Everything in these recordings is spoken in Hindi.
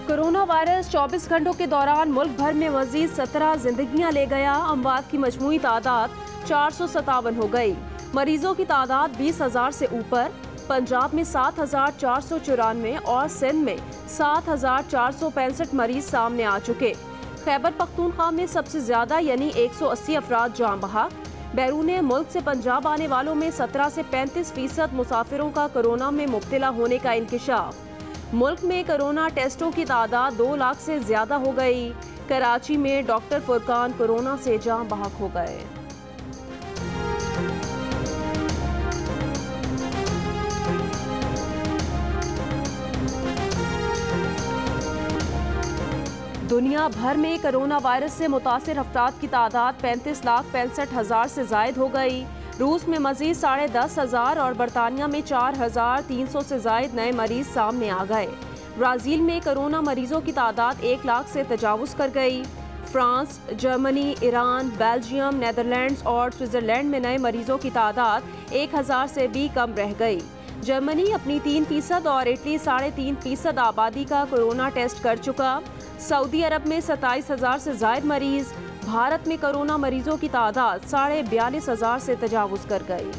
कोरोना वायरस 24 घंटों के दौरान मुल्क भर में मजीद 17 जिंदगियां ले गया। अमवात की मजमूई तादाद 457 हो गई। मरीजों की तादाद 20,000 से ऊपर। पंजाब में 7,494 और सिंध में 7,465 मरीज सामने आ चुके। खैबर पख्तूनख्वा में सबसे ज्यादा यानी 180 अफराद जान बहक। बैरून मुल्क से पंजाब आने वालों में 17 से 35% मुसाफिरों का कोरोना में मुब्तला होने का इंकिशाफ। मुल्क में कोरोना टेस्टों की तादाद 2 लाख से ज्यादा हो गई। कराची में डॉक्टर फुरकान कोरोना से जान बहक हो गए। दुनिया भर में कोरोना वायरस से मुतासिर अफराद की तादाद 35,65,000 से जायद हो गई। रूस में मजीद 10,500 और बरतानिया में 4,300 से जायद नए मरीज सामने आ गए। ब्राज़ील में कोरोना मरीजों की तादाद 1 लाख से तजावुज कर गई। France, Germany, Iran, Belgium, Netherlands और स्विट्जरलैंड में नए मरीजों की तादाद 1,000 से भी कम रह गई। जर्मनी अपनी 3% और इटली 3.5% आबादी का कोरोना टेस्ट कर चुका। सऊदी अरब में 27,000 से जायद मरीज। भारत में कोरोना मरीजों की तादाद 42,500 से तजावुज कर गई।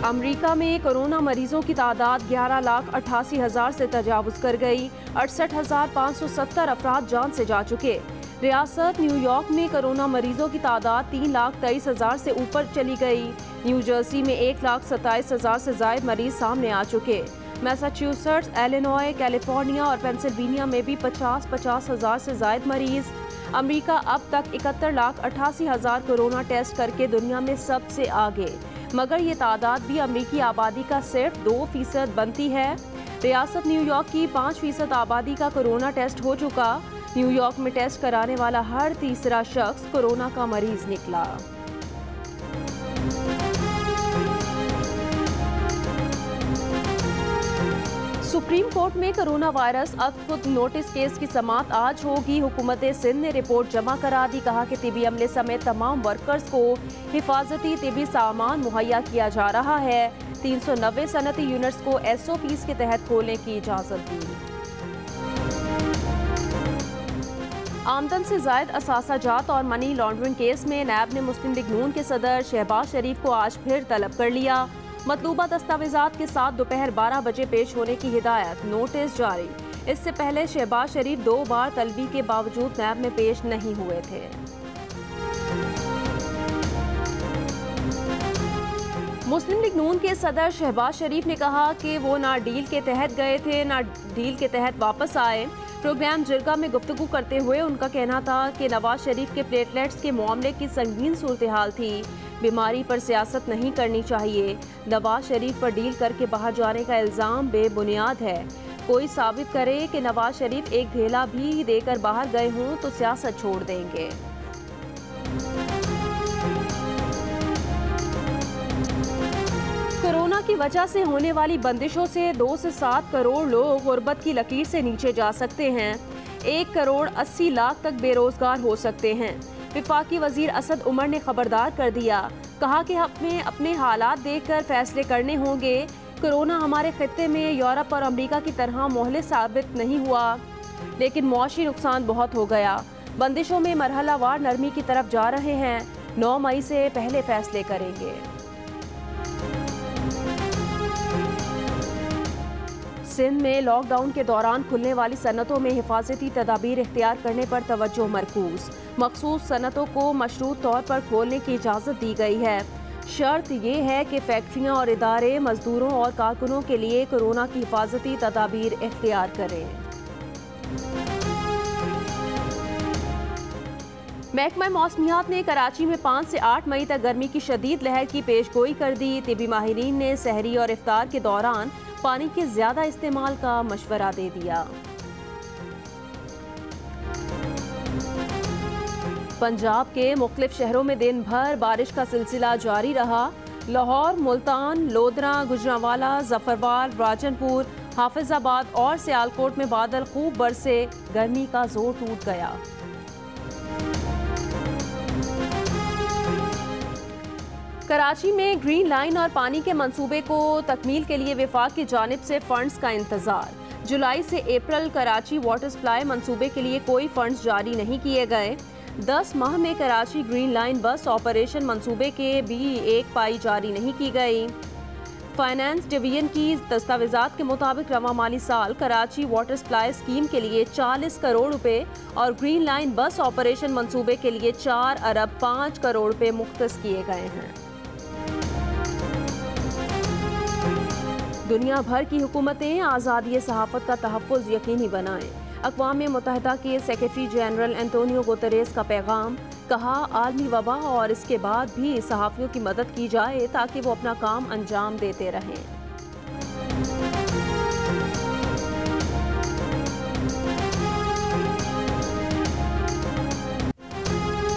अमेरिका में कोरोना मरीजों की तादाद 11,88,000 से तजावुज कर गई। 68,570 अफराद जान से जा चुके। रियासत न्यूयॉर्क में कोरोना मरीजों की तादाद 3,23,000 से ऊपर चली गई। न्यू जर्सी में 1,27,000 से जायद मरीज सामने आ चुके। मैसाचुसेट्स, इलिनॉय, कैलिफोर्निया और पेंसिल्वेनिया में भी 50,000 से जायद मरीज। अमेरिका अब तक 71,88,000 कोरोना टेस्ट करके दुनिया में सबसे आगे, मगर ये तादाद भी अमेरिकी आबादी का सिर्फ 2% बनती है। रियासत न्यूयॉर्क की 5% आबादी का कोरोना टेस्ट हो चुका। न्यूयॉर्क में टेस्ट कराने वाला हर तीसरा शख्स कोरोना का मरीज निकला। सुप्रीम कोर्ट में कोरोना वायरस अद्भुत नोटिस केस की समाअत आज होगी। हुकूमत सिंध ने रिपोर्ट जमा करा दी। कहा कि तिबी अमले समेत तमाम वर्कर्स को हिफाजती तिबी सामान मुहैया किया जा रहा है। 390 सनती यूनिट्स को SOPs के तहत खोलने की इजाज़त दी। आमदन से जायद असासाजात और मनी लॉन्ड्रिंग केस में नैब ने मुस्लिम लीग नून के सदर शहबाज शरीफ को आज फिर तलब कर लिया। मतलूबा दस्तावेजात के साथ दोपहर 12 बजे पेश होने की हिदायत। नोटिस जारी। इससे पहले शहबाज शरीफ 2 बार तलबी के बावजूद नैब में पेश नहीं हुए थे। मुस्लिम लीग नून के सदर शहबाज शरीफ ने कहा कि वो ना डील के तहत गए थे ना डील के तहत वापस आए। प्रोग्राम जिरगा में गुफ्तगू करते हुए उनका कहना था कि नवाज शरीफ के प्लेटलेट्स के मामले की संगीन सूरत हाल थी। बीमारी पर सियासत नहीं करनी चाहिए। नवाज शरीफ पर डील करके बाहर जाने का इल्ज़ाम बेबुनियाद है। कोई साबित करे कि नवाज शरीफ एक ढेला भी देकर बाहर गए हों तो सियासत छोड़ देंगे। कोरोना की वजह से होने वाली बंदिशों से 2 से 7 करोड़ लोग गुर्बत की लकीर से नीचे जा सकते हैं। 1 करोड़ 80 लाख तक बेरोजगार हो सकते हैं। वफाकी वजीर असद उमर ने खबरदार कर दिया। कहा कि हमें अपने हालात देखकर फैसले करने होंगे। कोरोना हमारे खित्ते में यूरोप और अमेरिका की तरह मोहले साबित नहीं हुआ, लेकिन मुआशी नुकसान बहुत हो गया। बंदिशों में मरहलावार नरमी की तरफ जा रहे हैं। 9 मई से पहले फैसले करेंगे। सिंध में लॉकडाउन के दौरान खुलने वाली सनतों में हिफाजती तदाबीर इख्तियार करने पर तवज्जो मरकूज। मखसूस सनतों को मशरूत तौर पर खोलने की इजाज़त दी गई है। शर्त ये है कि फैक्ट्रियाँ और इदारे मजदूरों और कारकुनों के लिए कोरोना की हिफाजती तदाबीर इख्तियार करें। महकमा मौसमियात ने कराची में 5 से 8 मई तक गर्मी की शदीद लहर की पेशगोई कर दी। तिबी माहिरीन ने सहरी और इफ्तार के दौरान पानी के ज्यादा इस्तेमाल का मशवरा दे दिया। पंजाब के मुख्तलिफ शहरों में दिन भर बारिश का सिलसिला जारी रहा। लाहौर, मुल्तान, लोधरा, गुजरांवाला, जफरवाल, राजनपुर, हाफिजाबाद और सियालकोट में बादल खूब बरसे। गर्मी का जोर टूट गया। कराची में ग्रीन लाइन और पानी के मंसूबे को तकमील के लिए वफाक की जानिब से फंड्स का इंतजार। जुलाई से अप्रैल कराची वाटर सप्लाई मंसूबे के लिए कोई फंड्स जारी नहीं किए गए। 10 माह में कराची ग्रीन लाइन बस ऑपरेशन मंसूबे के भी एक पाई जारी नहीं की गई। फाइनेंस डिवीजन की दस्तावेजात के मुताबिक रवा माली साल कराची वाटर सप्लाई स्कीम के लिए 40 करोड़ रुपए और ग्रीन लाइन बस ऑपरेशन मंसूबे के लिए 4 अरब 5 करोड़ रुपए मुख्तस किए गए हैं। दुनिया भर की हुकूमतें आज़ादी सहाफ़त का तहफ़्फ़ुज़ यकीनी बनाएं। अक़वाम मुत्तहिदा के सेक्रेटरी जनरल एंटोनियो गुतेरेस का पैगाम। कहा, आलमी वबा और इसके बाद भी सहाफ़ियों की मदद की जाए ताकि वो अपना काम अंजाम देते रहें।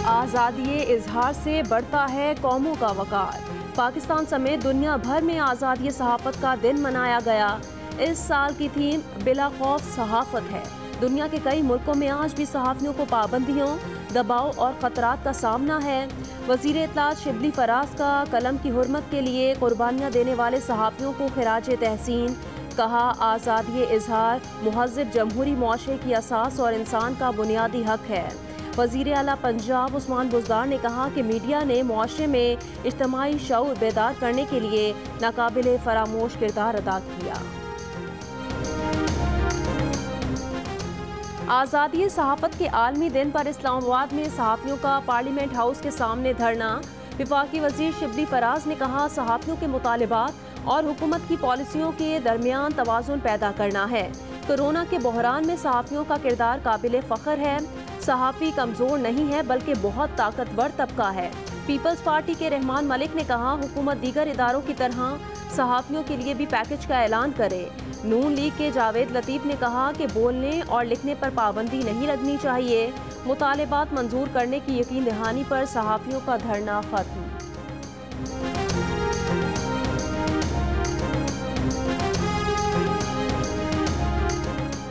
आज़ादी इजहार से बढ़ता है कौमों का वक़ार। पाकिस्तान समेत दुनिया भर में आज़ादी सहाफ़त का दिन मनाया गया। इस साल की थीम बिला खौफ सहाफ़त है। दुनिया के कई मुल्कों में आज भी सहाफ़ियों को पाबंदियों, दबाव और ख़तरात का सामना है। वज़ीर इत्तलात शिबली फराज का कलम की हुर्मत के लिए कुर्बानियाँ देने वाले सहाफ़ियों को खिराज तहसीन। कहा, आज़ादी इजहार मुहज़्ज़ब जमहूरी मुआशरे की असास और इंसान का बुनियादी हक है। वज़ीर आला पंजाब उस्मान बुज़दार ने कहा कि मीडिया ने मुआशरे में इज्तिमाई शऊर बेदार करने के लिए नाकाबिले फरामोश किरदार अदा किया। आज़ादी सहाफ़त के आलमी दिन पर इस्लामाबाद में सहाफ़ियों का पार्लियामेंट हाउस के सामने धरना। वफाकी वज़ीर शिबली फराज ने कहा, सहाफ़ियों के मुतालिबात और हुकूमत की पॉलिसियों के दरमियान तवाज़ुन पैदा करना है। कोरोना के बहरान में सहाफ़ियों का किरदार काबिल फ़ख्र है। सहाफ़ी कमज़ोर नहीं है बल्कि बहुत ताकतवर तबका है। पीपल्स पार्टी के रहमान मलिक ने कहा, हुकूमत दीगर इदारों की तरह सहाफ़ियों के लिए भी पैकेज का ऐलान करे। नून लीग के जावेद लतीफ़ ने कहा कि बोलने और लिखने पर पाबंदी नहीं लगनी चाहिए। मुतालिबात मंजूर करने की यकीन दहानी पर सहाफ़ियों का धरना खत्म।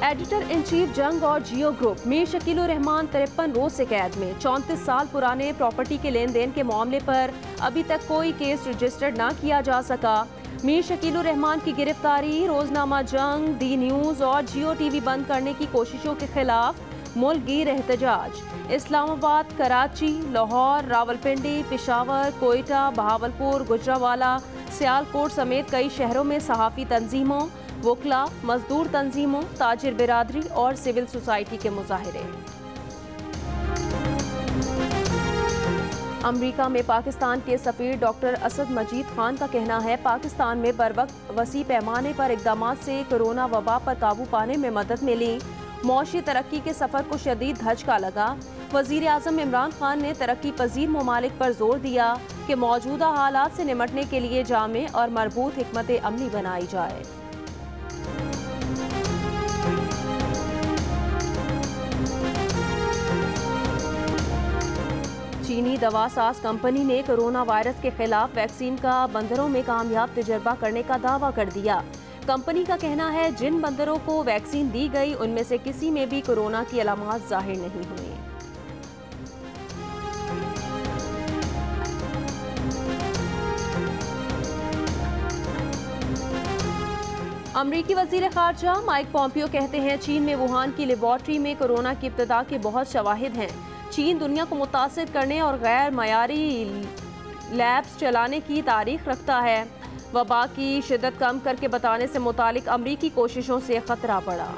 एडिटर इन चीफ जंग और जियो ग्रुप मीर शकील रहमान 53 रोज से कैद में। 34 साल पुराने प्रॉपर्टी के लेन देन के मामले पर अभी तक कोई केस रजिस्टर्ड न किया जा सका। मीर शकील रहमान की गिरफ्तारी रोजनामा जंग, दी न्यूज़ और जियो टीवी बंद करने की कोशिशों के खिलाफ मुल्क गिर एहतजाज। इस्लामाबाद, कराची, लाहौर, रावलपिंडी, पेशावर, कोयटा, बहावलपुर, गुजरावाला, सियालकोट समेत कई शहरों में सहाफ़ी तंजीमों, वकला, मजदूर तंजीमों, ताजिर बिरादरी और सिविल सोसाइटी के मुजाहिरे। अमरीका में पाकिस्तान के सफ़ीर डॉक्टर असद मजीद खान का कहना है, पाकिस्तान में बरवक्त वसी पैमाने पर इक़दामात से कोरोना वबा पर काबू पाने में मदद मिली। मौशी तरक्की के सफ़र को शदीद धचका लगा। वज़ीर आज़म इमरान खान ने तरक्की पजीर ममालिक पर जोर दिया कि मौजूदा हालात से निमटने के लिए जामे और मरबूत हिकमत अमली बनाई जाए। चीनी दवासाज कंपनी ने कोरोना वायरस के खिलाफ वैक्सीन का बंदरों में कामयाब तजर्बा करने का दावा कर दिया। कंपनी का कहना है, जिन बंदरों को वैक्सीन दी गई उनमें से किसी में भी कोरोना की अलामात जाहिर नहीं हुई। अमरीकी वज़ीर ख़ारजा माइक पॉम्पियो कहते हैं, चीन में वुहान की लेबॉर्ट्री में कोरोना की इब्तिदा के बहुत शवाहिद हैं। चीन दुनिया को मुतासिर करने और गैर मयारी लैब्स चलाने की तारीख रखता है। वबा की शिद्दत कम करके बताने से मुतालिक अमरीकी कोशिशों से खतरा बढ़ा।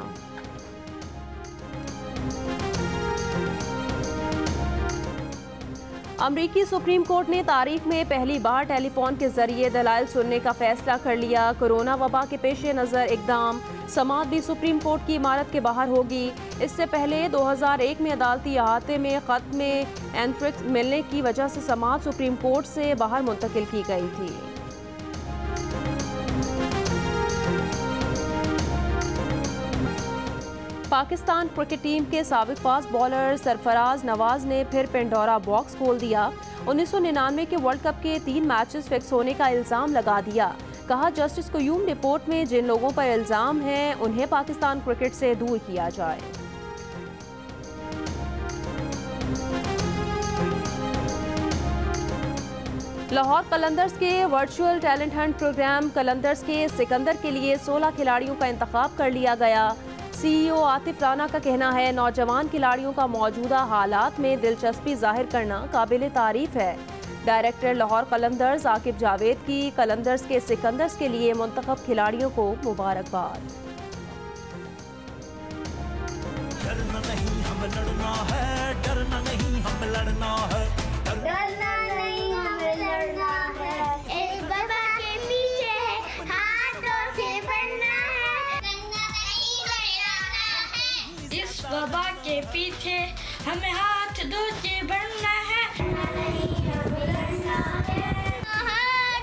अमरीकी सुप्रीम कोर्ट ने तारीख में पहली बार टेलीफोन के जरिए दलाइल सुनने का फैसला कर लिया। कोरोना वबा के पेश नज़र इकदाम। समाअत भी सुप्रीम कोर्ट की इमारत के बाहर होगी। इससे पहले 2001 में अदालती अहाते में ख़त में एंथ्रेक्स मिलने की वजह से समाअत सुप्रीम कोर्ट से बाहर मुंतकिल की गई थी। पाकिस्तान क्रिकेट टीम के साबिक फास्ट बॉलर सरफराज नवाज ने फिर पेंडोरा बॉक्स खोल दिया। 1999 के वर्ल्ड कप के 3 मैचेस फिक्स होने का इल्ज़ाम लगा दिया। कहा, जस्टिस क्यूम रिपोर्ट में जिन लोगों पर इल्ज़ाम है उन्हें पाकिस्तान क्रिकेट से दूर किया जाए। लाहौर कलंदर्स के virtual talent hunt program Qalandars के सिकंदर के लिए 16 खिलाड़ियों का इंतखाब कर लिया गया। CEO आतिफ राना का कहना है, नौजवान खिलाड़ियों का मौजूदा हालात में दिलचस्पी जाहिर करना काबिल तारीफ है। डायरेक्टर लाहौर कलंदर्स आकिब जावेद की कलंदर्स के सिकंदर्स के लिए मुंतखब खिलाड़ियों को मुबारकबाद। डरना नहीं हम लड़ना है, डरना नहीं हम लड़ना है, डरना नहीं हमें लड़ना है। इस बाबा के पीछे हाथों से बढ़ना है, डरना नहीं लड़ना है। इस बाबा के पीछे हमें हाथ धो के बढ़ना है। डरना नहीं हमें लड़ना है,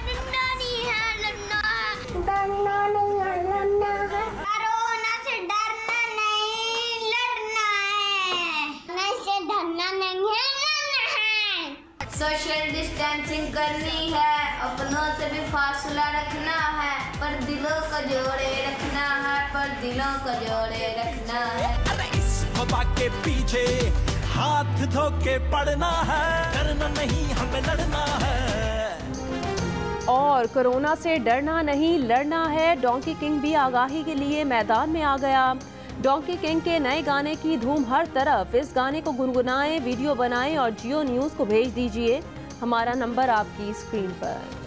डरना नहीं है लड़ना है, डरना नहीं है लड़ना है। कोरोना से डरना नहीं लड़ना है, कोरोना से डरना नहीं है लड़ना है। सोशल डिस्टेंसिंग करनी है, अपनों से भी फासला रखना है, पर दिलों को जोड़े रखना है, पर दिलों को जोड़े रखना है। अरे इस बाबा के पीछे हाथ धो के पड़ना है, डरना नहीं हमें लड़ना है। और कोरोना से डरना नहीं लड़ना है, डोंकी किंग भी आगाही के लिए मैदान में आ गया। डोंकी किंग के नए गाने की धूम हर तरफ। इस गाने को गुनगुनाएं, वीडियो बनाएं और जियो न्यूज़ को भेज दीजिए। हमारा नंबर आपकी स्क्रीन पर।